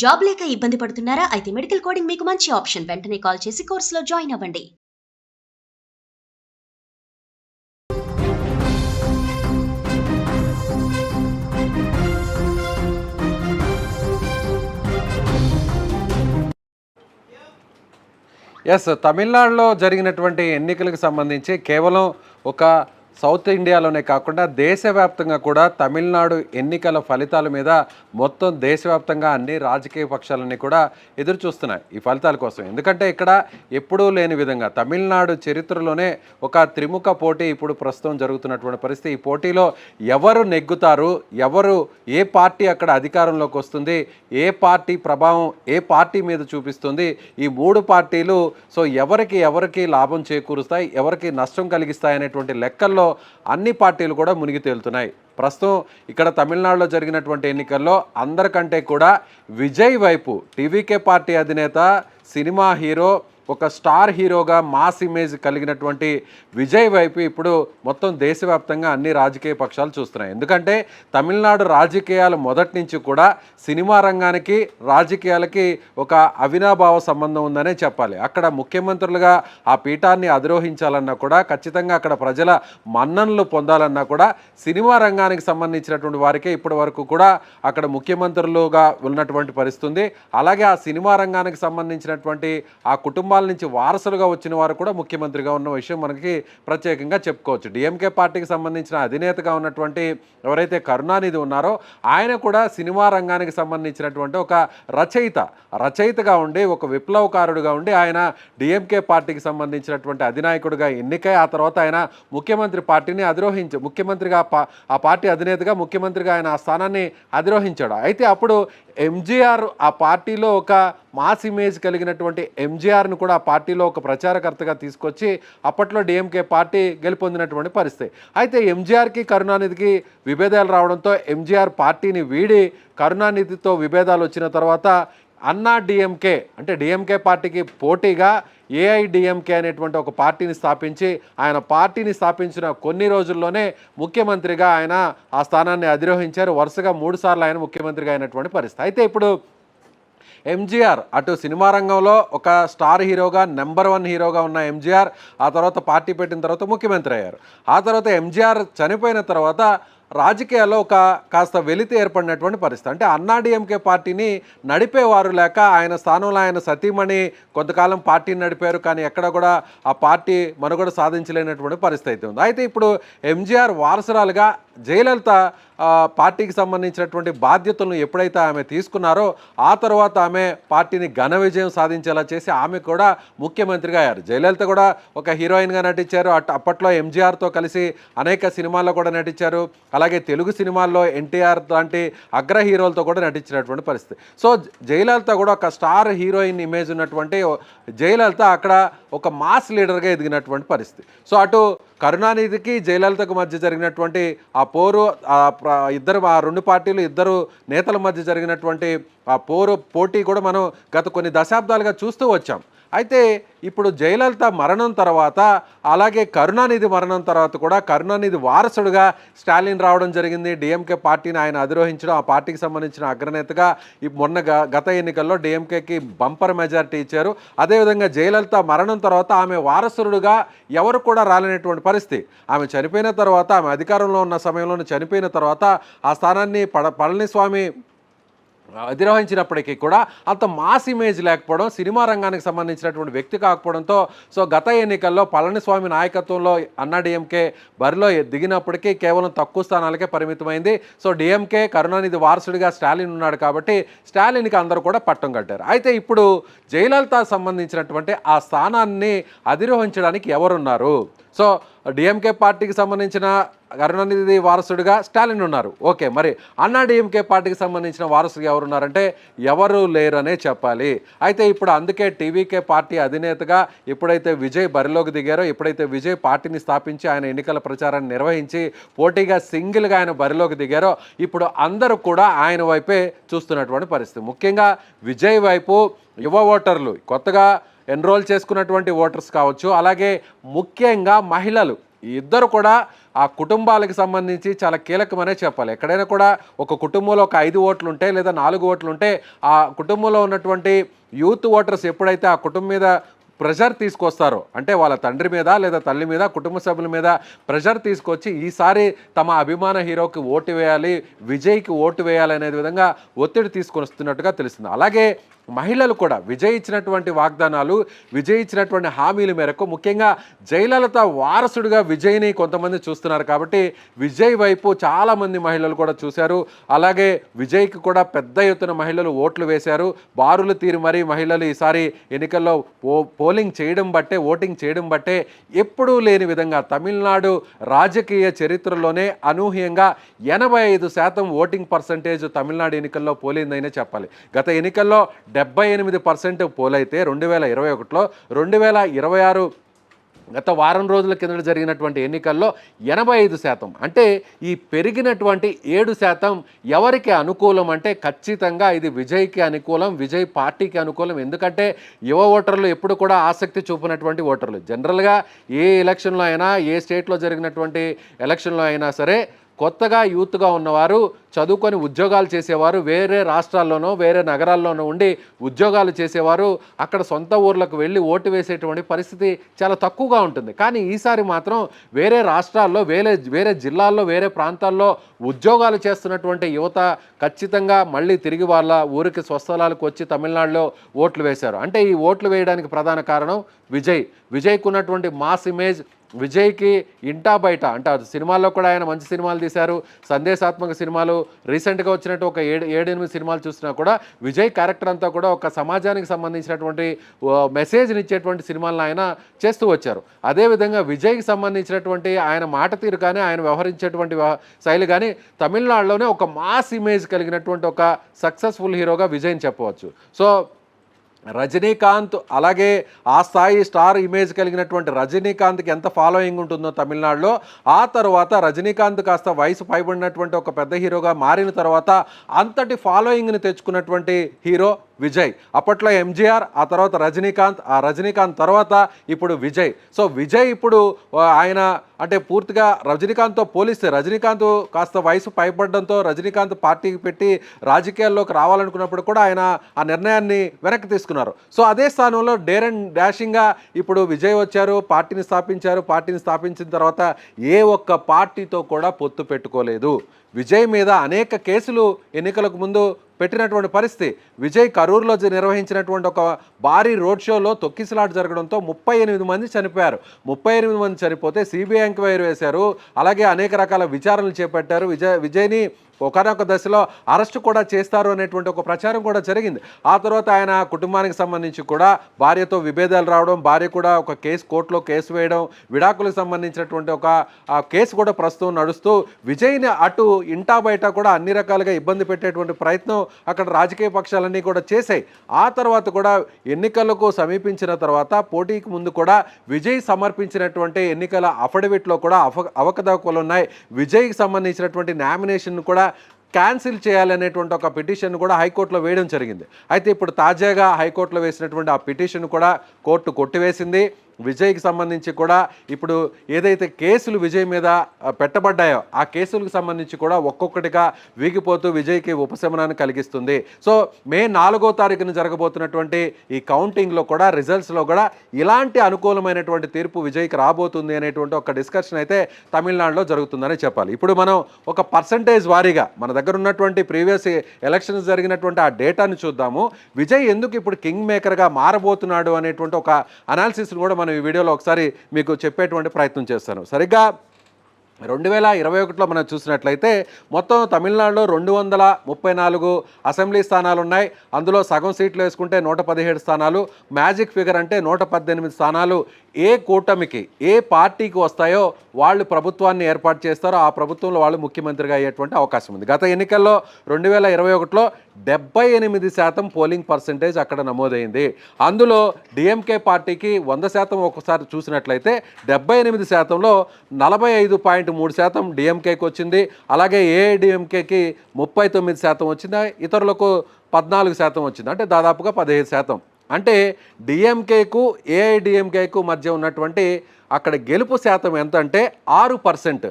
Job లేక ఇబ్బంది పడుతున్నారా? అయితే మెడికల్ కోడింగ్ మీకు మంచి ఆప్షన్. వెంటనే కాల్ చేసి కోర్సులో జాయిన్ అవ్వండి. తమిళనాడులో జరిగినటువంటి ఎన్నికలకు సంబంధించి కేవలం ఒక సౌత్ ఇండియాలోనే కాకుండా దేశవ్యాప్తంగా కూడా తమిళనాడు ఎన్నికల ఫలితాల మీద మొత్తం దేశవ్యాప్తంగా అన్ని రాజకీయ పక్షాలన్నీ కూడా ఎదురు చూస్తున్నాయి ఈ ఫలితాల కోసం. ఎందుకంటే ఇక్కడ ఎప్పుడూ లేని విధంగా తమిళనాడు చరిత్రలోనే ఒక త్రిముఖ పోటీ ఇప్పుడు ప్రస్తుతం జరుగుతున్నటువంటి పరిస్థితి. ఈ పోటీలో ఎవరు నెగ్గుతారు, ఎవరు ఏ పార్టీ అక్కడ అధికారంలోకి వస్తుంది, ఏ పార్టీ ప్రభావం ఏ పార్టీ మీద చూపిస్తుంది, ఈ మూడు పార్టీలు ఎవరికి లాభం చేకూరుస్తాయి, ఎవరికి నష్టం కలిగిస్తాయి అనేటువంటి లెక్కల్లో అన్ని పార్టీలు కూడా మునిగి తేలుతున్నాయి. ప్రస్తుతం ఇక్కడ తమిళనాడులో జరిగినటువంటి ఎన్నికల్లో అందరికంటే కూడా విజయ్ వైపు టీవీకే పార్టీ అధినేత, సినిమా హీరో, ఒక స్టార్ హీరోగా మాస్ ఇమేజ్ కలిగినటువంటి విజయ్ వైపు ఇప్పుడు మొత్తం దేశవ్యాప్తంగా అన్ని రాజకీయ పక్షాలు చూస్తున్నాయి. ఎందుకంటే తమిళనాడు రాజకీయాలు మొదటి నుంచి కూడా సినిమా రంగానికి రాజకీయాలకి ఒక అవినాభావ సంబంధం ఉందనే చెప్పాలి. అక్కడ ముఖ్యమంత్రులుగా ఆ పీఠాన్ని అధిరోహించాలన్నా కూడా, ఖచ్చితంగా అక్కడ ప్రజల మన్ననలు పొందాలన్నా కూడా సినిమా రంగానికి సంబంధించినటువంటి వారికే ఇప్పటి వరకు కూడా అక్కడ ముఖ్యమంత్రులుగా ఉన్నటువంటి పరిస్థితి ఉంది. అలాగే ఆ సినిమా రంగానికి సంబంధించినటువంటి ఆ కుటుంబ నుంచి వారసులుగా వచ్చిన వారు కూడా ముఖ్యమంత్రిగా ఉన్న విషయం మనకి ప్రత్యేకంగా చెప్పుకోవచ్చు. డిఎంకే పార్టీకి సంబంధించిన అధినేతగా ఉన్నటువంటి ఎవరైతే కరుణానిధి ఉన్నారో ఆయన కూడా సినిమా రంగానికి సంబంధించినటువంటి ఒక రచయితగా ఉండి, ఒక విప్లవకారుడుగా ఉండి ఆయన డిఎంకే పార్టీకి సంబంధించినటువంటి అధినాయకుడిగా ఎన్నికై ఆ తర్వాత ఆయన ముఖ్యమంత్రి పార్టీని ముఖ్యమంత్రిగా ఆ పార్టీ అధినేతగా ముఖ్యమంత్రిగా ఆయన ఆ స్థానాన్ని అధిరోహించాడు. అయితే అప్పుడు ఎంజీఆర్ ఆ పార్టీలో ఒక మాస్ ఇమేజ్ కలిగినటువంటి ఎంజీఆర్ను కూడా ఆ పార్టీలో ఒక ప్రచారకర్తగా తీసుకొచ్చి అప్పట్లో డిఎంకే పార్టీ గెలుపొందినటువంటి పరిస్థితి. అయితే ఎంజీఆర్కి కరుణానిధికి విభేదాలు రావడంతో ఎంజీఆర్ పార్టీని వీడి కరుణానిధితో విభేదాలు వచ్చిన తర్వాత అన్నా డిఎంకే అంటే డిఎంకే పార్టీకి పోటీగా ఏఐడిఎంకే అనేటువంటి ఒక పార్టీని స్థాపించి ఆయన పార్టీని స్థాపించిన కొన్ని రోజుల్లోనే ముఖ్యమంత్రిగా ఆయన ఆ స్థానాన్ని అధిరోహించారు. వరుసగా 3 సార్లు ఆయన ముఖ్యమంత్రిగా అయినటువంటి పరిస్థితి. అయితే ఇప్పుడు ఎంజీఆర్ అటు సినిమా రంగంలో ఒక స్టార్ హీరోగా నెంబర్ 1 హీరోగా ఉన్న ఎంజీఆర్ ఆ తర్వాత పార్టీ పెట్టిన తర్వాత ముఖ్యమంత్రి అయ్యారు. ఆ తర్వాత ఎంజీఆర్ చనిపోయిన తర్వాత రాజకీయాల్లో కాస్త వెలితి ఏర్పడినటువంటి పరిస్థితి. అంటే అన్నాడీఎంకే పార్టీని నడిపేవారు లేక ఆయన స్థానంలో ఆయన సతీమణి కొంతకాలం పార్టీని నడిపారు, కానీ ఎక్కడ కూడా ఆ పార్టీ మనుగడ సాధించలేనటువంటి పరిస్థితి అయితే ఉంది. అయితే ఇప్పుడు ఎంజీఆర్ వారసురాలుగా జయలలిత పార్టీకి సంబంధించినటువంటి బాధ్యతలను ఎప్పుడైతే ఆమె తీసుకున్నారో ఆ తర్వాత ఆమె పార్టీని ఘన విజయం సాధించేలా చేసి ఆమె కూడా ముఖ్యమంత్రిగా అయ్యారు. జయలలిత కూడా ఒక హీరోయిన్గా నటించారు. అప్పట్లో ఎంజీఆర్తో కలిసి అనేక సినిమాల్లో కూడా నటించారు. అలాగే తెలుగు సినిమాల్లో ఎన్టీఆర్ లాంటి అగ్ర హీరోలతో కూడా నటించినటువంటి పరిస్థితి. సో జయలలిత కూడా ఒక స్టార్ హీరోయిన్ ఇమేజ్ ఉన్నటువంటి జయలలిత అక్కడ ఒక మాస్ లీడర్గా ఎదిగినటువంటి పరిస్థితి. సో అటు కరుణానిధికి జయలలితకు మధ్య జరిగినటువంటి ఆ పోరు, ఆ రెండు పార్టీలు ఇద్దరు నేతల మధ్య జరిగినటువంటి ఆ పోటీ కూడా మనం గత కొన్ని దశాబ్దాలుగా చూస్తూ వచ్చాం. అయితే ఇప్పుడు జయలలిత మరణం తర్వాత అలాగే కరుణానిధి మరణం తర్వాత కూడా కరుణానిధి వారసుడుగా స్టాలిన్ రావడం జరిగింది. డిఎంకే పార్టీని ఆయన అధిరోహించడం, ఆ పార్టీకి సంబంధించిన అగ్రనేతగా మొన్న గత ఎన్నికల్లో డిఎంకేకి బంపర్ మెజారిటీ ఇచ్చారు. అదేవిధంగా జయలలిత మరణం తర్వాత ఆమె వారసుడుగా ఎవరు కూడా రాలేనటువంటి పరిస్థితి. ఆమె చనిపోయిన తర్వాత, ఆమె అధికారంలో ఉన్న సమయంలోనే చనిపోయిన తర్వాత ఆ స్థానాన్ని పళనిస్వామి అధిరోహించినప్పటికీ కూడా అంత మాస్ ఇమేజ్ లేకపోవడం, సినిమా రంగానికి సంబంధించినటువంటి వ్యక్తి కాకపోవడంతో సో గత ఎన్నికల్లో పళనిస్వామి నాయకత్వంలో అన్నాడీఎంకే బరిలో దిగినప్పటికీ కేవలం తక్కువ స్థానాలకే పరిమితమైంది. సో డిఎంకే కరుణానిధి వారసుడిగా స్టాలిన్ ఉన్నాడు కాబట్టి స్టాలిన్కి అందరూ కూడా పట్టం కట్టారు. అయితే ఇప్పుడు జయలలిత సంబంధించినటువంటి ఆ స్థానాన్ని అధిరోహించడానికి ఎవరున్నారు? సో డిఎంకే పార్టీకి సంబంధించిన కరుణానిధి వారసుడిగా స్టాలిన్ ఉన్నారు. ఓకే, మరి అన్నాడీఎంకే పార్టీకి సంబంధించిన వారసుడిగా ఎవరున్నారంటే ఎవరు లేరనే చెప్పాలి. అయితే ఇప్పుడు అందుకే టీవీకే పార్టీ అధినేతగా ఎప్పుడైతే విజయ్ బరిలోకి దిగారో, ఎప్పుడైతే విజయ్ పార్టీని స్థాపించి ఆయన ఎన్నికల ప్రచారాన్ని నిర్వహించి పోటీగా సింగిల్గా ఆయన బరిలోకి దిగారో ఇప్పుడు అందరూ కూడా ఆయన వైపే చూస్తున్నటువంటి పరిస్థితి. ముఖ్యంగా విజయ్ వైపు యువ ఓటర్లు, కొత్తగా ఎన్రోల్ చేసుకున్నటువంటి ఓటర్స్ కావచ్చు, అలాగే ముఖ్యంగా మహిళలు ఈ ఇద్దరు కూడా ఆ కుటుంబాలకు సంబంధించి చాలా కీలకమనే చెప్పాలి. ఎక్కడైనా కూడా ఒక కుటుంబంలో ఒక 5 ఓట్లు ఉంటే లేదా 4 ఓట్లు ఉంటే ఆ కుటుంబంలో ఉన్నటువంటి యూత్ ఓటర్స్ ఎప్పుడైతే ఆ కుటుంబం మీద ప్రెషర్ తీసుకొస్తారో, అంటే వాళ్ళ తండ్రి మీద లేదా తల్లి మీద కుటుంబ సభ్యుల మీద ప్రెషర్ తీసుకొచ్చి ఈసారి తమ అభిమాన హీరోకి ఓటు వేయాలి, విజయ్కి ఓటు వేయాలి అనే విధంగా ఒత్తిడి తీసుకొని వస్తున్నట్టుగా తెలుస్తుంది. అలాగే మహిళలు కూడా విజయ్ ఇచ్చినటువంటి వాగ్దానాలు, విజయ్ ఇచ్చినటువంటి హామీల మేరకు ముఖ్యంగా జయలలిత వారసుడిగా విజయ్ని కొంతమంది చూస్తున్నారు. కాబట్టి విజయ్ వైపు చాలామంది మహిళలు కూడా చూశారు. అలాగే విజయ్కి కూడా పెద్ద ఎత్తున మహిళలు ఓట్లు వేశారు. బారులు తీరి మరీ మహిళలు ఈసారి ఎన్నికల్లో పోలింగ్ చేయడం బట్టే, ఓటింగ్ చేయడం బట్టే ఎప్పుడూ లేని విధంగా తమిళనాడు రాజకీయ చరిత్రలోనే అనూహ్యంగా 85% ఓటింగ్ పర్సంటేజ్ తమిళనాడు ఎన్నికల్లో పోలిందనే చెప్పాలి. గత ఎన్నికల్లో 78% పోలైతే 2021లో 2026 గత వారం రోజుల కింద జరిగినటువంటి ఎన్నికల్లో 85%. అంటే ఈ పెరిగినటువంటి 7% ఎవరికి అనుకూలం అంటే ఖచ్చితంగా ఇది విజయ్కి అనుకూలం, విజయ్ పార్టీకి అనుకూలం. ఎందుకంటే యువ ఓటర్లు ఎప్పుడు కూడా ఆసక్తి చూపినటువంటి ఓటర్లు. జనరల్గా ఏ ఎలక్షన్లో అయినా, ఏ స్టేట్లో జరిగినటువంటి ఎలక్షన్లో అయినా సరే కొత్తగా యూత్గా ఉన్నవారు, చదువుకొని ఉద్యోగాలు చేసేవారు, వేరే రాష్ట్రాల్లోనో వేరే నగరాల్లోనో ఉండి ఉద్యోగాలు చేసేవారు అక్కడ సొంత ఊర్లకు వెళ్ళి ఓటు వేసేటువంటి పరిస్థితి చాలా తక్కువగా ఉంటుంది. కానీ ఈసారి మాత్రం వేరే రాష్ట్రాల్లో, వేరే జిల్లాల్లో, వేరే ప్రాంతాల్లో ఉద్యోగాలు చేస్తున్నటువంటి యువత ఖచ్చితంగా మళ్ళీ తిరిగి వాళ్ళ ఊరికి స్వస్థలాలకు వచ్చి తమిళనాడులో ఓట్లు వేశారు. అంటే ఈ ఓట్లు వేయడానికి ప్రధాన కారణం విజయ్కు ఉన్నటువంటి మాస్ ఇమేజ్, విజయ్కి ఇంటా బయట అంటే సినిమాల్లో కూడా ఆయన మంచి సినిమాలు తీశారు, సందేశాత్మక సినిమాలు, రీసెంట్గా వచ్చినట్టు ఒక 7-8 సినిమాలు చూసినా కూడా విజయ్ క్యారెక్టర్ అంతా కూడా ఒక సమాజానికి సంబంధించినటువంటి మెసేజ్ని ఇచ్చేటువంటి సినిమాలను ఆయన చేస్తూ వచ్చారు. అదేవిధంగా విజయ్కి సంబంధించినటువంటి ఆయన మాట తీరు కానీ, ఆయన వ్యవహరించేటువంటి శైలి కానీ తమిళనాడులోనే ఒక మాస్ ఇమేజ్ కలిగినటువంటి ఒక సక్సెస్ఫుల్ హీరోగా విజయ్ని చెప్పవచ్చు. సో రజనీకాంత్ అలాగే ఆ స్థాయి స్టార్ ఇమేజ్ కలిగినటువంటి రజనీకాంత్కి ఎంత ఫాలోయింగ్ ఉంటుందో తమిళనాడులో, ఆ తర్వాత రజనీకాంత్ కాస్త వయసు పైబడినటువంటి ఒక పెద్ద హీరోగా మారిన తర్వాత అంతటి ఫాలోయింగ్ని తెచ్చుకున్నటువంటి హీరో విజయ్. అప్పట్లో ఎంజీఆర్, ఆ తర్వాత రజనీకాంత్, ఆ రజనీకాంత్ తర్వాత ఇప్పుడు విజయ్. సో విజయ్ ఇప్పుడు ఆయన అంటే పూర్తిగా రజనీకాంత్తో పోలిస్తే రజనీకాంత్ కాస్త వయసు పైపడడంతో రజనీకాంత్ పార్టీకి పెట్టి రాజకీయాల్లోకి రావాలనుకున్నప్పుడు కూడా ఆయన ఆ నిర్ణయాన్ని వెనక్కి తీసుకున్నారు. సో అదే స్థానంలో డేర్ అండ్ డాషింగ్గా ఇప్పుడు విజయ్ వచ్చారు, పార్టీని స్థాపించారు. పార్టీని స్థాపించిన తర్వాత ఏ ఒక్క పార్టీతో కూడా పొత్తు పెట్టుకోలేదు. విజయ్ మీద అనేక కేసులు ఎన్నికలకు ముందు పెట్టినటువంటి పరిస్థితి. విజయ్ కరూరులో నిర్వహించినటువంటి ఒక భారీ రోడ్ షోలో తొక్కిసలాట జరగడంతో 38 మంది చనిపోయారు. 38 మంది చనిపోతే సిబిఐ ఎంక్వైరీ వేశారు. అలాగే అనేక రకాల విచారణలు చేపట్టారు. విజయ్ని ఒకనొక దశలో అరెస్టు కూడా చేస్తారు అనేటువంటి ఒక ప్రచారం కూడా జరిగింది. ఆ తర్వాత ఆయన కుటుంబానికి సంబంధించి కూడా భార్యతో విభేదాలు రావడం, భార్య కూడా ఒక కోర్టులో కేసు వేయడం, విడాకులకు సంబంధించినటువంటి ఒక కేసు కూడా ప్రస్తుతం నడుస్తూ విజయ్ని అటు ఇంటా బయట కూడా అన్ని రకాలుగా ఇబ్బంది పెట్టేటువంటి ప్రయత్నం అక్కడ రాజకీయ పక్షాలన్నీ కూడా చేశాయి. ఆ తర్వాత కూడా ఎన్నికలకు సమీపించిన తర్వాత పోటీకి ముందు కూడా విజయ్ సమర్పించినటువంటి ఎన్నికల అఫిడవిట్లో కూడా అవకతవకలు ఉన్నాయి. విజయ్కి సంబంధించినటువంటి నామినేషన్ కూడా క్యాన్సిల్ చేయాలనేటువంటి ఒక పిటిషన్ కూడా హైకోర్టులో వేయడం జరిగింది. అయితే ఇప్పుడు తాజాగా హైకోర్టులో వేసినటువంటి ఆ పిటిషన్ కూడా కోర్టు కొట్టివేసింది. విజయ్కి సంబంధించి కూడా ఇప్పుడు ఏదైతే కేసులు విజయ్ మీద పెట్టబడ్డాయో ఆ కేసులకు సంబంధించి కూడా ఒక్కొక్కటిగా వీగిపోతూ విజయ్కి ఉపశమనాన్ని కలిగిస్తుంది. సో మే 4వ తారీఖున జరగబోతున్నటువంటి ఈ కౌంటింగ్లో కూడా రిజల్ట్స్లో కూడా ఇలాంటి అనుకూలమైనటువంటి తీర్పు విజయ్కి రాబోతుంది అనేటువంటి ఒక డిస్కషన్ అయితే తమిళనాడులో జరుగుతుందని చెప్పాలి. ఇప్పుడు మనం ఒక పర్సంటేజ్ వారీగా మన దగ్గర ఉన్నటువంటి ప్రీవియస్ ఎలక్షన్స్ జరిగినటువంటి ఆ డేటాను చూద్దాము. విజయ్ ఎందుకు ఇప్పుడు కింగ్ మేకర్గా మారబోతున్నాడు అనేటువంటి ఒక అనాలిసిస్ కూడా మనం ఈ వీడియోలో ఒకసారి మీకు చెప్పేటువంటి ప్రయత్నం చేస్తాను. సరిగ్గా 2021లో మనం చూసినట్లయితే మొత్తం తమిళనాడులో 234 అసెంబ్లీ స్థానాలు ఉన్నాయి. అందులో సగం సీట్లు వేసుకుంటే 117 స్థానాలు, మ్యాజిక్ ఫిగర్ అంటే 118 స్థానాలు ఏ కూటమికి, ఏ పార్టీకి వస్తాయో వాళ్ళు ప్రభుత్వాన్ని ఏర్పాటు చేస్తారో ఆ ప్రభుత్వంలో వాళ్ళు ముఖ్యమంత్రిగా అయ్యేటువంటి అవకాశం ఉంది. గత ఎన్నికల్లో 2021లో 78% పోలింగ్ పర్సంటేజ్ అక్కడ నమోదైంది. అందులో డిఎంకే పార్టీకి 100% ఒకసారి చూసినట్లయితే 78%లో 45.3% డిఎంకేకి వచ్చింది. అలాగే ఏఐడిఎంకేకి 39% వచ్చింది, ఇతరులకు 14% వచ్చింది. అంటే దాదాపుగా 15%. అంటే డిఎంకేకు ఏఐడిఎంకేకు మధ్య ఉన్నటువంటి అక్కడ గెలుపు శాతం ఎంత అంటే 6%.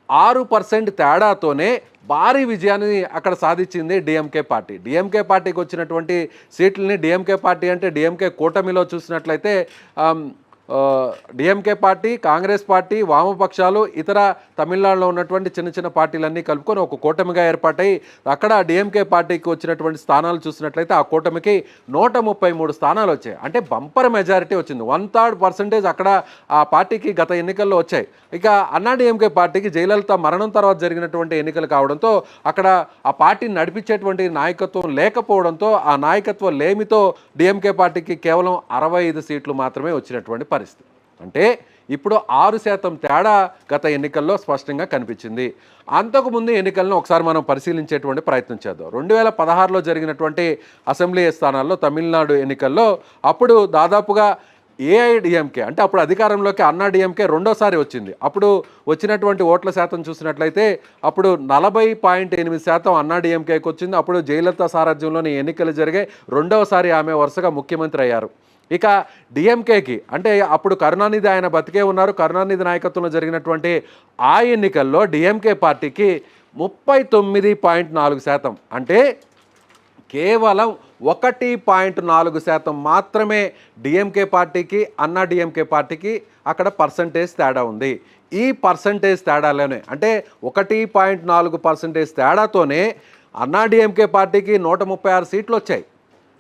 6% తేడాతోనే భారీ విజయాన్ని అక్కడ సాధించింది డిఎంకే పార్టీ. డిఎంకే పార్టీకి వచ్చినటువంటి సీట్లని, డిఎంకే పార్టీ అంటే డిఎంకే కూటమిలో చూసినట్లయితే డిఎంకే పార్టీ, కాంగ్రెస్ పార్టీ, వామపక్షాలు, ఇతర తమిళనాడులో ఉన్నటువంటి చిన్న చిన్న పార్టీలన్నీ కలుపుకొని ఒక కూటమిగా ఏర్పాటై అక్కడ డిఎంకే పార్టీకి వచ్చినటువంటి స్థానాలు చూసినట్లయితే ఆ కూటమికి 133 స్థానాలు వచ్చాయి. అంటే బంపర్ మెజారిటీ వచ్చింది. 1/3% అక్కడ ఆ పార్టీకి గత ఎన్నికల్లో వచ్చాయి. ఇక అన్నాడీఎంకే పార్టీకి జయలలిత మరణం తర్వాత జరిగినటువంటి ఎన్నికలు కావడంతో అక్కడ ఆ పార్టీని నడిపించేటువంటి నాయకత్వం లేకపోవడంతో ఆ నాయకత్వ లేమితో డిఎంకే పార్టీకి కేవలం 65 సీట్లు మాత్రమే వచ్చినటువంటి పరిస్థితి. అంటే ఇప్పుడు 6% తేడా గత ఎన్నికల్లో స్పష్టంగా కనిపించింది. అంతకుముందు ఎన్నికలను ఒకసారి మనం పరిశీలించేటువంటి ప్రయత్నం చేద్దాం. 2016లో జరిగినటువంటి అసెంబ్లీ స్థానాల్లో తమిళనాడు ఎన్నికల్లో అప్పుడు దాదాపుగా ఏఐడిఎంకే అంటే అప్పుడు అధికారంలోకి అన్నాడీఎంకే రెండోసారి వచ్చింది. అప్పుడు వచ్చినటువంటి ఓట్ల శాతం చూసినట్లయితే అప్పుడు 40.8% అన్నాడీఎంకేకి వచ్చింది. అప్పుడు జయలలిత సారథ్యంలోని ఎన్నికలు జరిగాయి. రెండవసారి ఆమె వరుసగా ముఖ్యమంత్రి అయ్యారు. ఇక డిఎంకేకి అంటే అప్పుడు కరుణానిధి ఆయన బతికే ఉన్నారు. కరుణానిధి నాయకత్వంలో జరిగినటువంటి ఆ ఎన్నికల్లో డిఎంకే పార్టీకి 39.4% అంటే కేవలం 1.4% మాత్రమే డిఎంకే పార్టీకి, అన్నా డిఎంకే పార్టీకి అక్కడ పర్సంటేజ్ తేడా ఉంది. ఈ పర్సంటేజ్ తేడాలోనే అంటే 1.4% తేడాతోనే అన్నా డిఎంకే పార్టీకి 136 సీట్లు వచ్చాయి.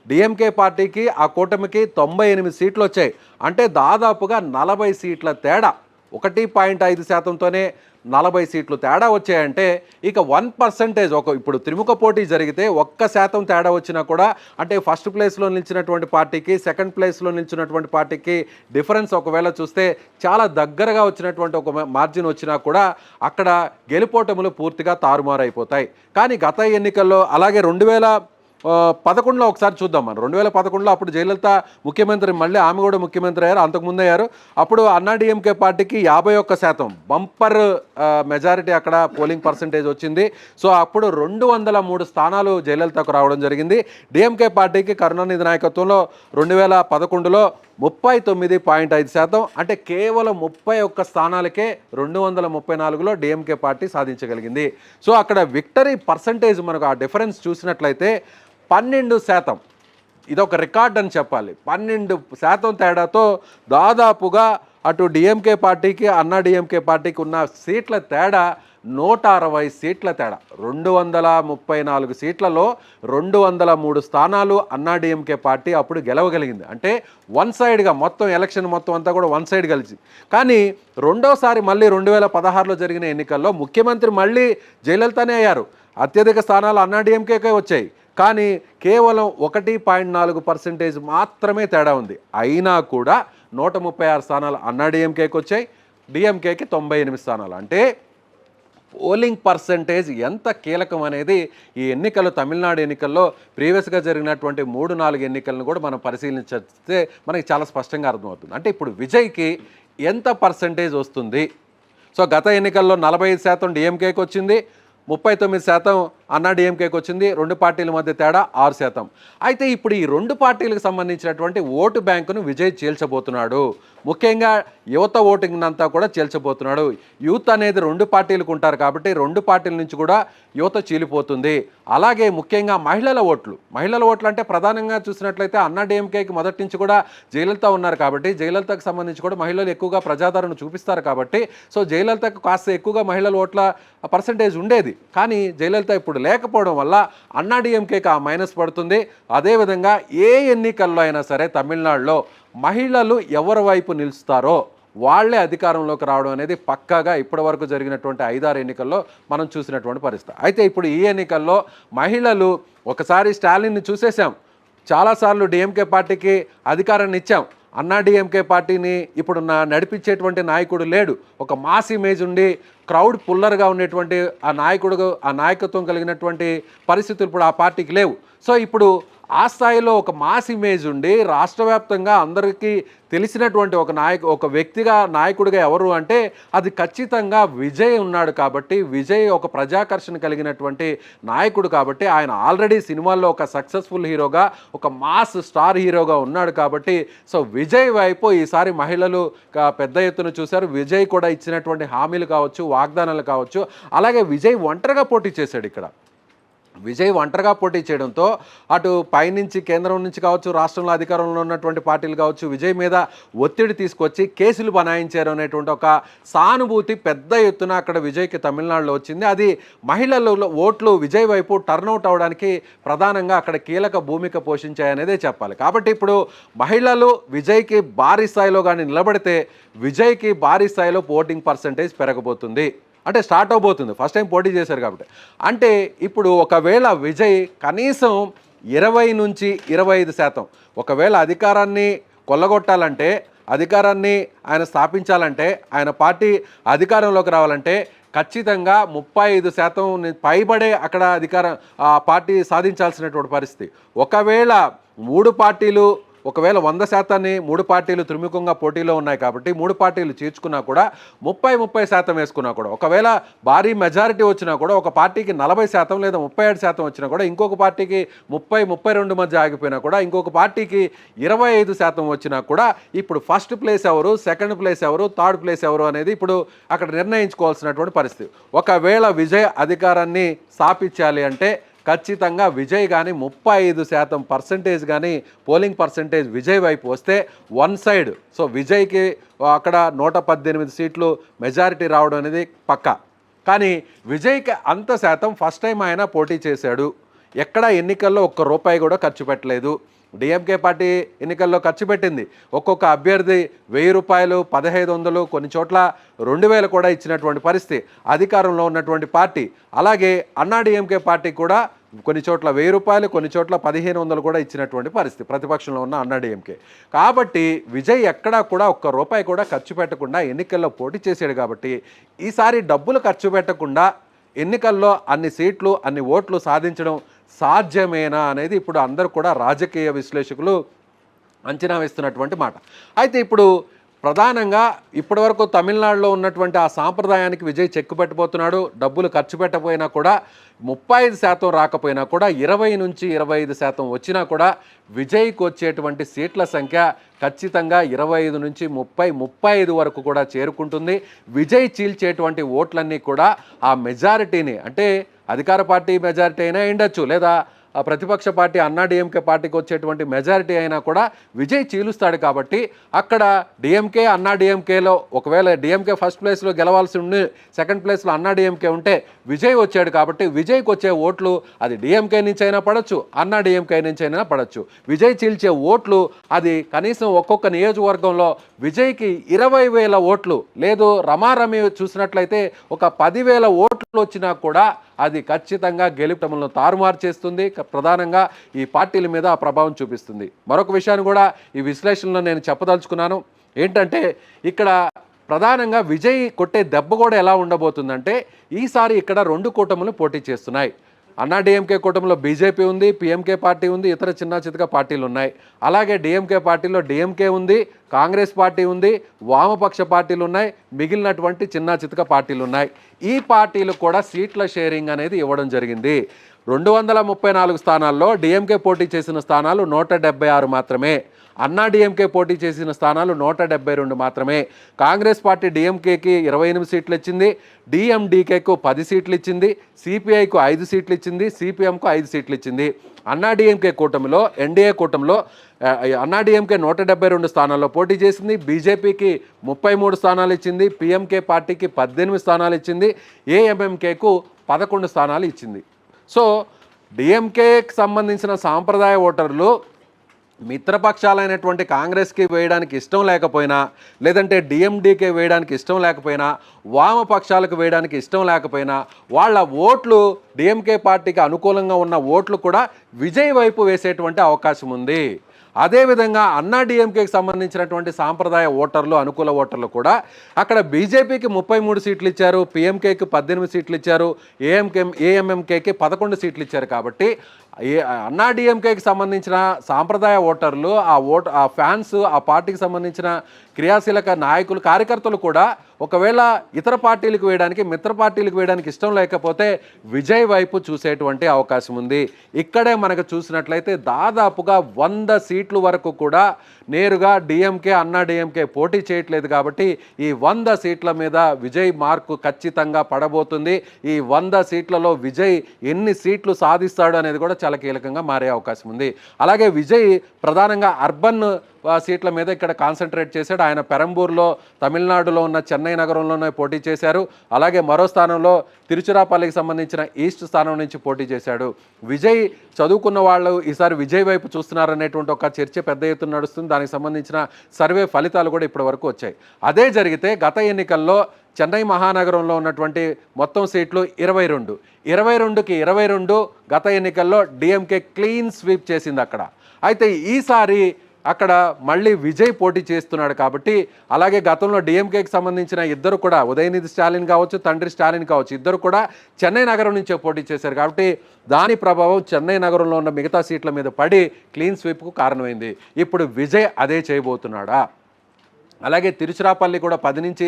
డిఎంకే పార్టీకి ఆ కూటమికి 98 సీట్లు వచ్చాయి. అంటే దాదాపుగా 40 సీట్ల తేడా, 1.5%తోనే 40 సీట్లు తేడా వచ్చాయంటే ఇక 1% ఇప్పుడు త్రిముఖ పోటీ జరిగితే 1% తేడా వచ్చినా కూడా అంటే ఫస్ట్ ప్లేస్లో నిలిచినటువంటి పార్టీకి, సెకండ్ ప్లేస్లో నిలిచినటువంటి పార్టీకి డిఫరెన్స్ ఒకవేళ చూస్తే చాలా దగ్గరగా వచ్చినటువంటి ఒక మార్జిన్ వచ్చినా కూడా అక్కడ గెలుపోటములు పూర్తిగా తారుమారైపోతాయి. కానీ గత ఎన్నికల్లో అలాగే 2011లో ఒకసారి చూద్దాం మనం. 2011లో అప్పుడు జయలలిత ముఖ్యమంత్రి, మళ్ళీ ఆమె కూడా ముఖ్యమంత్రి అయ్యారు, అంతకుముందు అయ్యారు. అప్పుడు అన్నాడీఎంకే పార్టీకి 51% బంపర్ మెజారిటీ అక్కడ పోలింగ్ పర్సంటేజ్ వచ్చింది. సో అప్పుడు 203 స్థానాలు జయలలితకు రావడం జరిగింది. డిఎంకే పార్టీకి కరుణానిధి నాయకత్వంలో 2011లో 39.5% అంటే కేవలం 31 స్థానాలకే 234లో డిఎంకే పార్టీ సాధించగలిగింది. సో అక్కడ విక్టరీ పర్సంటేజ్ మనకు ఆ డిఫరెన్స్ చూసినట్లయితే 12%. ఇదొక రికార్డ్ అని చెప్పాలి. 12% తేడాతో దాదాపుగా అటు డిఎంకే పార్టీకి, అన్నా డిఎంకే పార్టీకి ఉన్న సీట్ల తేడా 160 సీట్ల తేడా. 234 సీట్లలో 203 స్థానాలు అన్నాడీఎంకే పార్టీ అప్పుడు గెలవగలిగింది. అంటే వన్ సైడ్గా మొత్తం ఎలక్షన్ మొత్తం అంతా కూడా వన్ సైడ్ కలిసి. కానీ రెండోసారి మళ్ళీ 2016లో జరిగిన ఎన్నికల్లో ముఖ్యమంత్రి మళ్ళీ జయలలితనే అయ్యారు. అత్యధిక స్థానాలు అన్నాడీఎంకేకే వచ్చాయి. కానీ కేవలం 1.4% మాత్రమే తేడా ఉంది. అయినా కూడా 136 స్థానాలు అన్నాడీఎంకేకి వచ్చాయి, డిఎంకేకి 98 స్థానాలు. అంటే పోలింగ్ పర్సంటేజ్ ఎంత కీలకం అనేది ఈ ఎన్నికలు, తమిళనాడు ఎన్నికల్లో ప్రీవియస్గా జరిగినటువంటి 3-4 ఎన్నికలను కూడా మనం పరిశీలించితే మనకి చాలా స్పష్టంగా అర్థమవుతుంది. అంటే ఇప్పుడు విజయ్కి ఎంత పర్సంటేజ్ వస్తుంది? సో గత ఎన్నికల్లో 45% డిఎంకేకి వచ్చింది, 39% అన్నా డిఎంకేకి వచ్చింది. రెండు పార్టీల మధ్య తేడా 6%. అయితే ఇప్పుడు ఈ రెండు పార్టీలకు సంబంధించినటువంటి ఓటు బ్యాంకును విజయ్ చీల్చబోతున్నాడు. ముఖ్యంగా యువత ఓటింగ్ అంతా కూడా చీల్చబోతున్నాడు. యూత్ అనేది రెండు పార్టీలకు ఉంటారు కాబట్టి రెండు పార్టీల నుంచి కూడా యువత చీలిపోతుంది. అలాగే ముఖ్యంగా మహిళల ఓట్లు అంటే ప్రధానంగా చూసినట్లయితే అన్నా డిఎంకేకి మొదటి నుంచి కూడా జయలలిత ఉన్నారు కాబట్టి జయలలితకు సంబంధించి కూడా మహిళలు ఎక్కువగా ప్రజాదరణ చూపిస్తారు కాబట్టి సో జయలలితకు కాస్త ఎక్కువగా మహిళల ఓట్ల పర్సంటేజ్ ఉండేది. కానీ జయలలిత ఇప్పుడు లేకపోవడం వల్ల అన్నా డిఎంకేకి ఆ మైనస్ పడుతుంది. అదేవిధంగా ఏ ఎన్నికల్లో అయినా సరే తమిళనాడులో మహిళలు ఎవరి వైపు నిలుస్తారో వాళ్లే అధికారంలోకి రావడం అనేది పక్కాగా ఇప్పటివరకు జరిగినటువంటి 5-6 ఎన్నికల్లో మనం చూసినటువంటి పరిస్థితి. అయితే ఇప్పుడు ఈ ఎన్నికల్లో మహిళలు ఒకసారి స్టాలిన్ని చూసేసాం, చాలాసార్లు డిఎంకే పార్టీకి అధికారాన్ని ఇచ్చాం. అన్నా డిఎంకే పార్టీని ఇప్పుడు నడిపించేటువంటి నాయకుడు లేడు. ఒక మాస్ ఇమేజ్ ఉండి క్రౌడ్ పుల్లర్గా ఉండేటువంటి ఆ నాయకత్వం కలిగినటువంటి పరిస్థితులు ఇప్పుడు ఆ పార్టీకి లేవు. సో ఇప్పుడు ఆ స్థాయిలో ఒక మాస్ ఇమేజ్ ఉండి రాష్ట్ర వ్యాప్తంగా అందరికీ తెలిసినటువంటి ఒక వ్యక్తిగా నాయకుడిగా ఎవరు అంటే అది ఖచ్చితంగా విజయ్ ఉన్నాడు. కాబట్టి విజయ్ ఒక ప్రజాకర్షణ కలిగినటువంటి నాయకుడు కాబట్టి ఆయన ఆల్రెడీ సినిమాల్లో ఒక సక్సెస్ఫుల్ హీరోగా, ఒక మాస్ స్టార్ హీరోగా ఉన్నాడు కాబట్టి సో విజయ్ వైపు ఈసారి మహిళలు పెద్ద ఎత్తున చూశారు. విజయ్ కూడా ఇచ్చినటువంటి హామీలు కావచ్చు, వాగ్దానాలు కావచ్చు, అలాగే విజయ్ ఒంటరిగా పోటీ చేశాడు. ఇక్కడ విజయ్ ఒంటరిగా పోటీ చేయడంతో అటు పైనుంచి కేంద్రం నుంచి కావచ్చు, రాష్ట్రంలో అధికారంలో ఉన్నటువంటి పార్టీలు కావచ్చు విజయ్ మీద ఒత్తిడి తీసుకొచ్చి కేసులు బనాయించారు అనేటువంటి ఒక సానుభూతి పెద్ద ఎత్తున అక్కడ విజయ్కి తమిళనాడులో వచ్చింది. అది మహిళల ఓట్లు విజయ్ వైపు టర్న్అవుట్ అవడానికి ప్రధానంగా అక్కడ కీలక భూమిక పోషించాయనేదే చెప్పాలి. కాబట్టి ఇప్పుడు మహిళలు విజయ్కి భారీ స్థాయిలో కానీ నిలబడితే విజయ్కి భారీ స్థాయిలో ఓటింగ్ పర్సంటేజ్ పెరగబోతుంది. అంటే స్టార్ట్ అవబోతుంది. ఫస్ట్ టైం పోటీ చేశారు కాబట్టి. అంటే ఇప్పుడు ఒకవేళ విజయ్ కనీసం 20 నుంచి 25%, ఒకవేళ అధికారాన్ని కొల్లగొట్టాలంటే, అధికారాన్ని ఆయన స్థాపించాలంటే, ఆయన పార్టీ అధికారంలోకి రావాలంటే ఖచ్చితంగా 35% పైబడే అక్కడ పార్టీ సాధించాల్సినటువంటి పరిస్థితి. ఒకవేళ 3 పార్టీలు ఒకవేళ 100% 3 పార్టీలు త్రిముఖంగా పోటీలో ఉన్నాయి కాబట్టి 3 పార్టీలు చేర్చుకున్నా కూడా 30% వేసుకున్నా కూడా, ఒకవేళ భారీ మెజారిటీ వచ్చినా కూడా ఒక పార్టీకి 40% లేదా 37% వచ్చినా కూడా, ఇంకొక పార్టీకి 30-32 మధ్య ఆగిపోయినా కూడా, ఇంకొక పార్టీకి 25% వచ్చినా కూడా ఇప్పుడు ఫస్ట్ ప్లేస్ ఎవరు, సెకండ్ ప్లేస్ ఎవరు, థర్డ్ ప్లేస్ ఎవరు అనేది ఇప్పుడు అక్కడ నిర్ణయించుకోవాల్సినటువంటి పరిస్థితి. ఒకవేళ విజయ్ అధికారాన్ని స్థాపించాలి అంటే ఖచ్చితంగా విజయ్ కానీ 35% కానీ పోలింగ్ పర్సంటేజ్ విజయ్ వైపు వస్తే వన్ సైడ్. సో విజయ్కి అక్కడ 118 సీట్లు మెజారిటీ రావడం అనేది పక్కా. కానీ విజయ్కి అంత శాతం ఫస్ట్ టైం ఆయన పోటీ చేశాడు. ఎక్కడ ఎన్నికల్లో ₹1 కూడా ఖర్చు పెట్టలేదు. డిఎంకే పార్టీ ఎన్నికల్లో ఖర్చు పెట్టింది. ఒక్కొక్క అభ్యర్థి ₹1000, 1500, కొన్ని చోట్ల 2000 కూడా ఇచ్చినటువంటి పరిస్థితి అధికారంలో ఉన్నటువంటి పార్టీ. అలాగే అన్నా డిఎంకే పార్టీ కూడా కొన్ని చోట్ల ₹1000, కొన్ని చోట్ల 1500 కూడా ఇచ్చినటువంటి పరిస్థితి ప్రతిపక్షంలో ఉన్న అన్నా డిఎంకే. కాబట్టి విజయ్ ఎక్కడా కూడా ₹1 కూడా ఖర్చు పెట్టకుండా ఎన్నికల్లో పోటీ చేశాడు. కాబట్టి ఈసారి డబ్బులు ఖర్చు పెట్టకుండా ఎన్నికల్లో అన్ని సీట్లు, అన్ని ఓట్లు సాధించడం సాధ్యమేనా అనేది ఇప్పుడు అందరూ కూడా రాజకీయ విశ్లేషకులు అంచనా వేస్తున్నటువంటి మాట. అయితే ఇప్పుడు ప్రధానంగా ఇప్పటివరకు తమిళనాడులో ఉన్నటువంటి ఆ సాంప్రదాయానికి విజయ్ చెక్కు పెట్టబోతున్నాడు. డబ్బులు ఖర్చు పెట్టకపోయినా కూడా 35% రాకపోయినా కూడా 20 నుంచి 25% వచ్చినా కూడా విజయ్కి వచ్చేటువంటి సీట్ల సంఖ్య ఖచ్చితంగా 25 నుంచి 35 వరకు కూడా చేరుకుంటుంది. విజయ్ చీల్చేటువంటి ఓట్లన్నీ కూడా ఆ మెజారిటీని, అంటే అధికార పార్టీ మెజారిటీ అయినా ఉండొచ్చు, లేదా ప్రతిపక్ష పార్టీ అన్నా డిఎంకే పార్టీకి వచ్చేటువంటి మెజారిటీ అయినా కూడా విజయ్ చీలుస్తాడు. కాబట్టి అక్కడ డిఎంకే, అన్నా డిఎంకేలో ఒకవేళ డిఎంకే ఫస్ట్ ప్లేస్లో గెలవాల్సి ఉండి సెకండ్ ప్లేస్లో అన్నా డిఎంకే ఉంటే విజయ్ వచ్చాడు. కాబట్టి విజయ్కి వచ్చే ఓట్లు అది డిఎంకే నుంచి అయినా పడవచ్చు, అన్నా డిఎంకే నుంచి అయినా పడవచ్చు. విజయ్ చీల్చే ఓట్లు అది కనీసం ఒక్కొక్క నియోజకవర్గంలో విజయ్కి 20,000 ఓట్లు, లేదు రమారమి చూసినట్లయితే ఒక 10,000 ఓట్లు వచ్చినా కూడా అది ఖచ్చితంగా గెలుపుటములను తారుమారు చేస్తుంది. ప్రధానంగా ఈ పార్టీల మీద ఆ ప్రభావం చూపిస్తుంది. మరొక విషయాన్ని కూడా ఈ విశ్లేషణలో నేను చెప్పదలుచుకున్నాను. ఏంటంటే ఇక్కడ ప్రధానంగా విజయ్ కొట్టే దెబ్బ కూడా ఎలా ఉండబోతుందంటే, ఈసారి ఇక్కడ 2 కూటములు పోటీ చేస్తున్నాయి. అన్నా డిఎంకే కూటమిలో బీజేపీ ఉంది, పిఎంకే పార్టీ ఉంది, ఇతర చిన్న చితక పార్టీలు ఉన్నాయి. అలాగే డిఎంకే పార్టీలో డిఎంకే ఉంది, కాంగ్రెస్ పార్టీ ఉంది, వామపక్ష పార్టీలు ఉన్నాయి, మిగిలినటువంటి చిన్న చితక పార్టీలు ఉన్నాయి. ఈ పార్టీలు కూడా సీట్ల షేరింగ్ అనేది ఇవ్వడం జరిగింది. 234 స్థానాల్లో డిఎంకే పోటీ చేసిన స్థానాలు 176 మాత్రమే. అన్నా డిఎంకే పోటీ చేసిన స్థానాలు 172 మాత్రమే. కాంగ్రెస్ పార్టీ డిఎంకేకి 28 సీట్లు ఇచ్చింది, డిఎండికేకు 10 సీట్లు ఇచ్చింది, సిపిఐకు 5 సీట్లు ఇచ్చింది, సిపిఎంకు 5 సీట్లు ఇచ్చింది. అన్నా డిఎంకే కూటమిలో, ఎన్డీఏ కూటమిలో అన్నా డిఎంకే 172 స్థానాల్లో పోటీ చేసింది, బీజేపీకి 33 స్థానాలు ఇచ్చింది, పిఎంకే పార్టీకి 18 స్థానాలు ఇచ్చింది, ఏఎంఎంకేకు 11 స్థానాలు ఇచ్చింది. సో డిఎంకేకి సంబంధించిన సాంప్రదాయ ఓటర్లు మిత్రపక్షాలైనటువంటి కాంగ్రెస్కి వేయడానికి ఇష్టం లేకపోయినా, లేదంటే డిఎండికే వేయడానికి ఇష్టం లేకపోయినా, వామపక్షాలకు వేయడానికి ఇష్టం లేకపోయినా, వాళ్ళ ఓట్లు డిఎంకే పార్టీకి అనుకూలంగా ఉన్న ఓట్లు కూడా విజయ్ వైపు వేసేటువంటి అవకాశం ఉంది. అదేవిధంగా అన్నా డిఎంకేకి సంబంధించినటువంటి సాంప్రదాయ ఓటర్లు, అనుకూల ఓటర్లు కూడా అక్కడ బీజేపీకి 33 సీట్లు ఇచ్చారు, పిఎంకేకి 18 సీట్లు ఇచ్చారు, ఏఎంఎంకేకి 11 సీట్లు ఇచ్చారు. కాబట్టి అన్నా డిఎంకేకి సంబంధించిన సాంప్రదాయ ఓటర్లు, ఆ ఫ్యాన్స్, ఆ పార్టీకి సంబంధించిన క్రియాశీలక నాయకులు, కార్యకర్తలు కూడా ఒకవేళ ఇతర పార్టీలకు వేయడానికి, మిత్ర పార్టీలకు వేయడానికి ఇష్టం లేకపోతే విజయ్ వైపు చూసేటువంటి అవకాశం ఉంది. ఇక్కడే మనకు చూసినట్లయితే దాదాపుగా 100 సీట్లు వరకు కూడా నేరుగా డిఎంకే, అన్నా డిఎంకే పోటీ చేయట్లేదు. కాబట్టి ఈ 100 సీట్ల మీద విజయ్ మార్కు ఖచ్చితంగా పడబోతుంది. ఈ 100 సీట్లలో విజయ్ ఎన్ని సీట్లు సాధిస్తాడు అనేది కూడా చాలా కీలకంగా మారే అవకాశం ఉంది. అలాగే విజయ్ ప్రధానంగా అర్బన్ సీట్ల మీద ఇక్కడ కాన్సన్ట్రేట్ చేశాడు. ఆయన పెరంబూర్లో, తమిళనాడులో ఉన్న చెన్నై నగరంలోనే పోటీ చేశారు. అలాగే మరో స్థానంలో తిరుచిరాపల్లికి సంబంధించిన ఈస్ట్ స్థానం నుంచి పోటీ చేశాడు. విజయ్ చదువుకున్న వాళ్ళు ఈసారి విజయ్ వైపు చూస్తున్నారనేటువంటి ఒక చర్చ పెద్ద ఎత్తున నడుస్తుంది. దానికి సంబంధించిన సర్వే ఫలితాలు కూడా ఇప్పటి వరకు వచ్చాయి. అదే జరిగితే గత ఎన్నికల్లో చెన్నై మహానగరంలో ఉన్నటువంటి మొత్తం సీట్లు 22. 22కి 22 గత ఎన్నికల్లో డిఎంకే క్లీన్ స్వీప్ చేసింది అక్కడ. అయితే ఈసారి అక్కడ మళ్ళీ విజయ్ పోటీ చేస్తున్నాడు కాబట్టి, అలాగే గతంలో డిఎంకేకి సంబంధించిన ఇద్దరు కూడా, ఉదయనిధి స్టాలిన్ కావచ్చు, తండ్రి స్టాలిన్ కావచ్చు, ఇద్దరు కూడా చెన్నై నగరం నుంచే పోటీ చేశారు. కాబట్టి దాని ప్రభావం చెన్నై నగరంలో ఉన్న మిగతా సీట్ల మీద పడి క్లీన్ స్వీప్కు కారణమైంది. ఇప్పుడు విజయ్ అదే చేయబోతున్నాడా? అలాగే తిరుచిరాపల్లి కూడా 10 నుంచి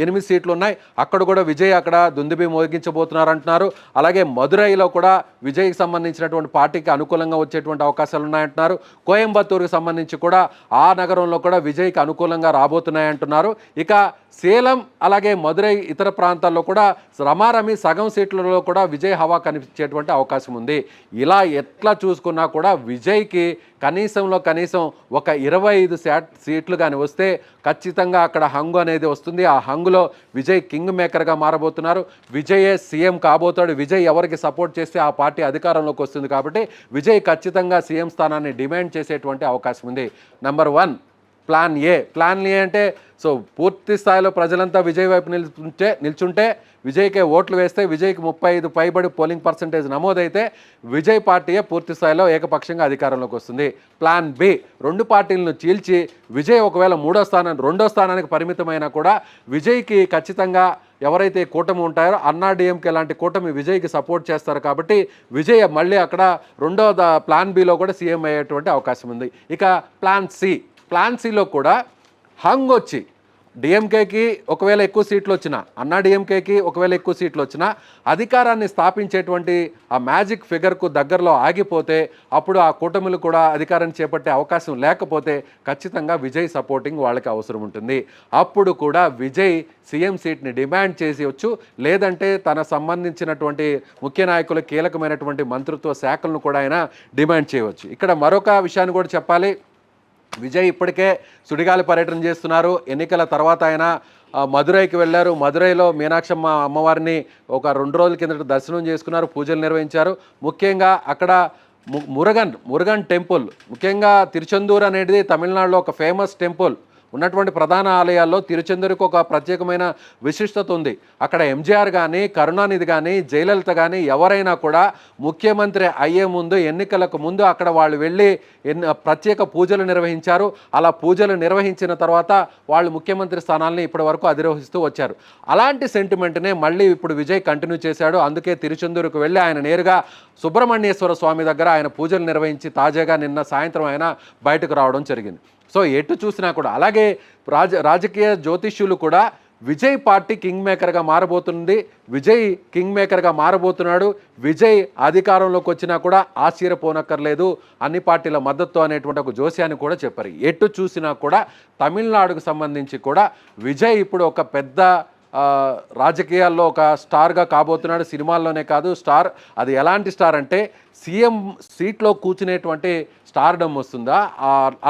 8 సీట్లు ఉన్నాయి. అక్కడ కూడా విజయ్ అక్కడ దుందుబి మోగించబోతున్నారు అంటున్నారు. అలాగే మదురైలో కూడా విజయ్కి సంబంధించినటువంటి పార్టీకి అనుకూలంగా వచ్చేటువంటి అవకాశాలు ఉన్నాయంటున్నారు. కోయంబత్తూరుకి సంబంధించి కూడా ఆ నగరంలో కూడా విజయ్కి అనుకూలంగా రాబోతున్నాయంటున్నారు. ఇక సేలం అలాగే మదురై ఇతర ప్రాంతాల్లో కూడా రమారమి సగం సీట్లలో కూడా విజయ్ హవా కనిపించేటువంటి అవకాశం ఉంది. ఇలా ఎట్లా చూసుకున్నా కూడా విజయ్కి కనీసంలో కనీసం ఒక 25 సీట్లు కానీ వస్తే ఖచ్చితంగా అక్కడ హంగు అనేది వస్తుంది. ఆ హంగులో విజయ్ కింగ్ మేకర్గా మారబోతున్నారు. విజయే సీఎం కాబోతాడు. విజయ్ ఎవరికి సపోర్ట్ చేస్తే ఆ పార్టీ అధికారంలోకి వస్తుంది. కాబట్టి విజయ్ ఖచ్చితంగా సీఎం స్థానాన్ని డిమాండ్ చేసేటువంటి అవకాశం ఉంది. నెంబర్ 1 ప్లాన్ ఏ అంటే పూర్తి స్థాయిలో ప్రజలంతా విజయ్ వైపు నిల్చుంటే విజయ్కే ఓట్లు వేస్తే విజయ్కి 35 పైబడి పోలింగ్ పర్సంటేజ్ నమోదైతే విజయ్ పార్టీయే పూర్తి స్థాయిలో ఏకపక్షంగా అధికారంలోకి వస్తుంది. ప్లాన్ బి, 2 పార్టీలను చీల్చి విజయ్ ఒకవేళ రెండో స్థానానికి పరిమితమైనా కూడా విజయ్కి ఖచ్చితంగా ఎవరైతే కూటమి ఉంటారో అన్నా డిఎంకే లాంటి కూటమి విజయ్కి సపోర్ట్ చేస్తారు. కాబట్టి విజయ్ మళ్ళీ అక్కడ ప్లాన్ బిలో కూడా సీఎం అయ్యేటువంటి అవకాశం ఉంది. ఇక ప్లాన్ సిలో కూడా హంగ్ వచ్చి డిఎంకేకి ఒకవేళ ఎక్కువ సీట్లు వచ్చినా, అన్నా డిఎంకేకి ఒకవేళ ఎక్కువ సీట్లు వచ్చినా అధికారాన్ని స్థాపించేటువంటి ఆ మ్యాజిక్ ఫిగర్కు దగ్గరలో ఆగిపోతే అప్పుడు ఆ కూటమిలు కూడా అధికారాన్ని చేపట్టే అవకాశం లేకపోతే ఖచ్చితంగా విజయ్ సపోర్టింగ్ వాళ్ళకి అవసరం ఉంటుంది. అప్పుడు కూడా విజయ్ సీఎం సీట్ని డిమాండ్ చేసేయచ్చు. లేదంటే తన సంబంధించినటువంటి ముఖ్య నాయకులు కీలకమైనటువంటి మంత్రిత్వ శాఖలను కూడా ఆయన డిమాండ్ చేయవచ్చు. ఇక్కడ మరొక విషయాన్ని కూడా చెప్పాలి. విజయ్ ఇప్పటికే సుడిగాలి పర్యటన చేస్తున్నారు. ఎన్నికల తర్వాత ఆయన మదురైకి వెళ్ళారు. మదురైలో మీనాక్షమ్మ అమ్మవారిని ఒక 2 రోజుల కిందట దర్శనం చేసుకున్నారు, పూజలు నిర్వహించారు. ముఖ్యంగా అక్కడ మురుగన్ టెంపుల్, ముఖ్యంగా తిరుచెందూరు అనేది తమిళనాడులో ఒక ఫేమస్ టెంపుల్. ఉన్నటువంటి ప్రధాన ఆలయాల్లో తిరుచెందూరుకు ఒక ప్రత్యేకమైన విశిష్టత ఉంది. అక్కడ ఎంజీఆర్ కానీ, కరుణానిధి కానీ, జయలలిత కానీ ఎవరైనా కూడా ముఖ్యమంత్రి అయ్యే ముందు, ఎన్నికలకు ముందు అక్కడ వాళ్ళు వెళ్ళి ప్రత్యేక పూజలు నిర్వహించారు. అలా పూజలు నిర్వహించిన తర్వాత వాళ్ళు ముఖ్యమంత్రి స్థానాలని ఇప్పటి వరకు అధిరోహిస్తూ వచ్చారు. అలాంటి సెంటిమెంట్నే మళ్ళీ ఇప్పుడు విజయ్ కంటిన్యూ చేశాడు. అందుకే తిరుచెందూరుకు వెళ్ళి ఆయన నేరుగా సుబ్రహ్మణ్యేశ్వర స్వామి దగ్గర ఆయన పూజలు నిర్వహించి తాజాగా నిన్న సాయంత్రం ఆయన బయటకు రావడం జరిగింది. ఎటు చూసినా కూడా అలాగే రాజకీయ జ్యోతిష్యులు కూడా విజయ్ పార్టీ కింగ్ మేకర్గా మారబోతుంది, విజయ్ కింగ్ మేకర్గా మారబోతున్నాడు, విజయ్ అధికారంలోకి వచ్చినా కూడా ఆశ్చర్యపోనక్కర్లేదు, అన్ని పార్టీల మద్దతు అనేటువంటి ఒక జోస్యాన్ని కూడా చెప్పారు. ఎటు చూసినా కూడా తమిళనాడుకు సంబంధించి కూడా విజయ్ ఇప్పుడు ఒక పెద్ద రాజకీయాల్లో ఒక స్టార్గా కాబోతున్నాడు. సినిమాల్లోనే కాదు స్టార్. అది ఎలాంటి స్టార్ అంటే సీఎం సీట్లో కూర్చునేటువంటి స్టార్డమ్ వస్తుందా,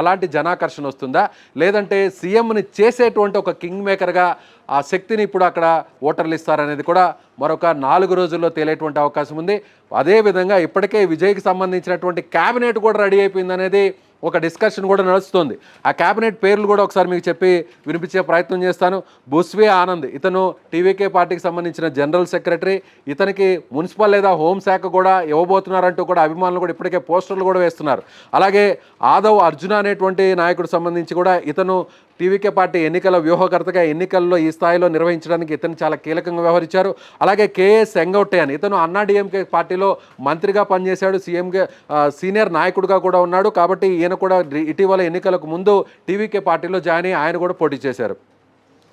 అలాంటి జనాకర్షణ వస్తుందా, లేదంటే సీఎంని చేసేటువంటి ఒక కింగ్ మేకర్గా ఆ శక్తిని ఇప్పుడు అక్కడ ఓటర్లు ఇస్తారనేది కూడా మరొక 4 రోజుల్లో తేలేటువంటి అవకాశం ఉంది. అదేవిధంగా ఇప్పటికే విజయ్కి సంబంధించినటువంటి క్యాబినెట్ కూడా రెడీ అయిపోయింది అనేది ఒక డిస్కషన్ కూడా నడుస్తుంది. ఆ క్యాబినెట్ పేర్లు కూడా ఒకసారి మీకు చెప్పి వినిపించే ప్రయత్నం చేస్తాను. బుస్వే ఆనంద్, ఇతను టీవీకే పార్టీకి సంబంధించిన జనరల్ సెక్రటరీ. ఇతనికి మున్సిపల్ లేదా హోంశాఖ కూడా ఇవ్వబోతున్నారంటూ కూడా అభిమానులు కూడా ఇప్పటికే పోస్టర్లు కూడా వేస్తున్నారు. అలాగే ఆదవ్ అర్జున అనేటువంటి నాయకుడు సంబంధించి కూడా ఇతను టీవీకే పార్టీ ఎన్నికల వ్యూహకర్తగా ఎన్నికల్లో ఈ స్థాయిలో నిర్వహించడానికి ఇతను చాలా కీలకంగా వ్యవహరించారు. అలాగే కేఏ సెంగౌటే అని ఇతను అన్నాడీఎంకే పార్టీలో మంత్రిగా పనిచేశాడు, సీఎంగా సీనియర్ నాయకుడిగా కూడా ఉన్నాడు. కాబట్టి ఈయన కూడా ఇటీవల ఎన్నికలకు ముందు టీవీకే పార్టీలో జాయిన్ అయ్యి ఆయన కూడా పోటీ చేశారు.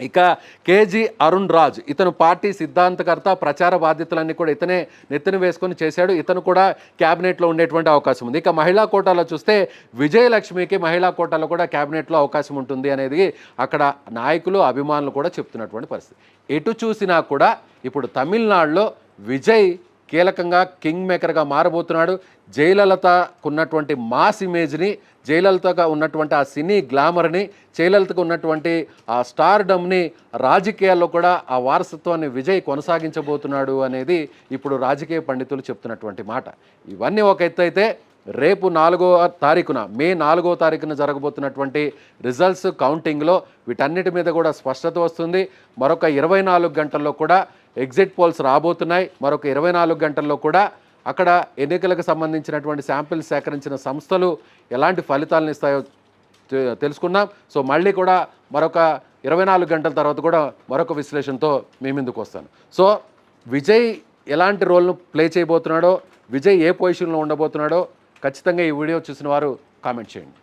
ఇక కేజీ అరుణ్ రాజ్ ఇతను పార్టీ సిద్ధాంతకర్త, ప్రచార బాధ్యతలన్నీ కూడా ఇతనే నెత్తిన వేసుకొని చేశాడు. ఇతను కూడా క్యాబినెట్లో ఉండేటువంటి అవకాశం ఉంది. ఇక మహిళా కోటాలో చూస్తే విజయలక్ష్మికి మహిళా కోటాలో కూడా క్యాబినెట్లో అవకాశం ఉంటుంది అనేది అక్కడ నాయకులు, అభిమానులు కూడా చెప్తున్నటువంటి పరిస్థితి. ఎటు చూసినా కూడా ఇప్పుడు తమిళనాడులో విజయ్ కీలకంగా కింగ్ మేకర్గా మారబోతున్నాడు. జయలలితకున్నటువంటి మాస్ ఇమేజ్ని, జయలలితగా ఉన్నటువంటి ఆ సినీ గ్లామర్ని, జయలలితకు ఉన్నటువంటి ఆ స్టార్డమ్ని రాజకీయాల్లో కూడా ఆ వారసత్వాన్ని విజయ్ కొనసాగించబోతున్నాడు అనేది ఇప్పుడు రాజకీయ పండితులు చెప్తున్నటువంటి మాట. ఇవన్నీ ఒక ఎత్తు అయితే రేపు మే 4వ తారీఖున జరగబోతున్నటువంటి రిజల్ట్స్ కౌంటింగ్లో వీటన్నిటి మీద కూడా స్పష్టత వస్తుంది. మరొక 24 గంటల్లో కూడా ఎగ్జిట్ పోల్స్ రాబోతున్నాయి. మరొక 24 గంటల్లో కూడా అక్కడ ఎన్నికలకు సంబంధించినటువంటి శాంపిల్స్ సేకరించిన సంస్థలు ఎలాంటి ఫలితాలను ఇస్తాయో తెలుసుకుందాం. సో మళ్ళీ కూడా మరొక 24 గంటల తర్వాత కూడా మరొక విశ్లేషణతో మీ ముందుకు వస్తాను. సో విజయ్ ఎలాంటి రోల్ను ప్లే చేయబోతున్నాడో, విజయ్ ఏ పొజిషన్లో ఉండబోతున్నాడో ఖచ్చితంగా ఈ వీడియో చూసిన వారు కామెంట్ చేయండి.